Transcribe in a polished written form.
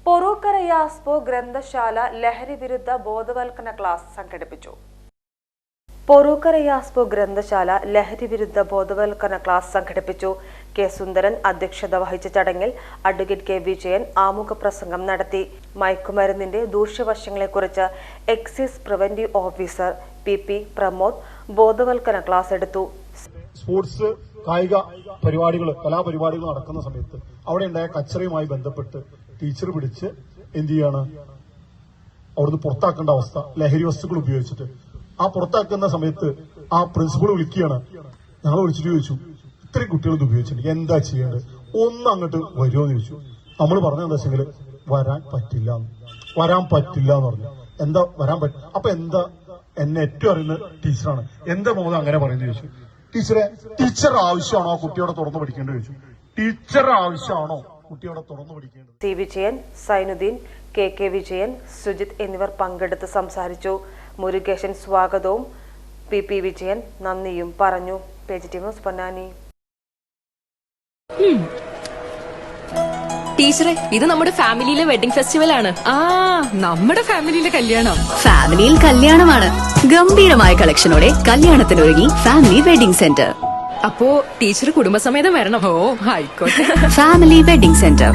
പൊറൂക്കര യാസ്പോ ഗ്രന്ഥശാല ലഹരി വിരുദ്ധ ബോധവൽക്കരണ ക്ലാസ് സംഘടിപ്പിച്ചു. പൊറൂക്കര യാസ്പോ ഗ്രന്ഥശാല ലഹരി വിരുദ്ധ ബോധവൽക്കരണ ക്ലാസ് സംഘടിപ്പിച്ചു. കെ സുന്ദരൻ അധ്യക്ഷത വഹിച്ച ചടങ്ങിൽ അഡ്വക്കേറ്റ് കെ വിജയൻ ആമുഖ പ്രസംഗം നടത്തി. മയക്കുമരുന്നിന്റെ ദൂഷ്യവശങ്ങളെക്കുറിച്ച് excise preventive officer P Pramod ബോധവൽക്കരണ ക്ലാസ് എടുത്തു. സ്പോർട്സ് കായിക പരിപാടികൾ കലാപരിപാടികൾ നടക്കുന്ന സമയത്ത് അവിടെ ഉണ്ടായ കച്ചറയുമായി ബന്ധപ്പെട്ട് ടീച്ചർ പിടിച്ച് എന്ത് ചെയ്യാണ്, അവിടുന്ന് പുറത്താക്കേണ്ട അവസ്ഥ ലഹരി വസ്തുക്കൾ ഉപയോഗിച്ചിട്ട്. ആ പുറത്താക്കുന്ന സമയത്ത് ആ പ്രിൻസിപ്പൾ വിളിക്കുകയാണ്. ഞങ്ങൾ വിളിച്ചിട്ട് ചോദിച്ചു, ഇത്രയും കുട്ടികൾ ഇത് ഉപയോഗിച്ചിട്ടുണ്ട്, എന്താ ചെയ്യേണ്ടത്, ഒന്ന് അങ്ങോട്ട് വരുമോ എന്ന് ചോദിച്ചു. നമ്മൾ പറഞ്ഞത് എന്താ വെച്ചെങ്കിൽ വരാൻ പറ്റില്ല എന്ന് പറഞ്ഞു. എന്താ വരാൻ പറ്റും? അപ്പൊ എന്താ, എന്നെ ഏറ്റവും അറിയുന്ന ടീച്ചറാണ്, എന്താ മോദം അങ്ങനെ പറയുന്നത് ചോദിച്ചു. ടീച്ചറുടെ ആവശ്യമാണോ കുട്ടിയോടെ തുറന്നു പഠിക്കേണ്ടത് ചോദിച്ചു. ടീച്ചറുടെ ആവശ്യമാണോ കുട്ടിയോടെ തുറന്നു പഠിക്കേണ്ടത്? സി വിജയൻ, സൈനുദ്ദീൻ, കെ വിജയൻ, സുജിത് എന്നിവർ പങ്കെടുത്ത് സംസാരിച്ചു. മുരുകേശൻ സ്വാഗതവും പി വിജയൻ നന്ദിയും പറഞ്ഞു. PGTV news Ponnani. ടീച്ചറെ, ഇത് നമ്മുടെ ഫാമിലിയിലെ വെഡിങ് ഫെസ്റ്റിവൽ ആണ്. നമ്മുടെ ഫാമിലിയിലെ കല്യാണം. ഫാമിലിയിൽ കല്യാണമാണ്. ഗംഭീരമായ കളക്ഷനോടെ കല്യാണത്തിനൊരുങ്ങി ഫാമിലി വെഡിംഗ് സെന്റർ. അപ്പോ ടീച്ചർ കുടുംബസമേതം വരണം. ഓ, ആയിക്കോട്ടെ. Family wedding centre.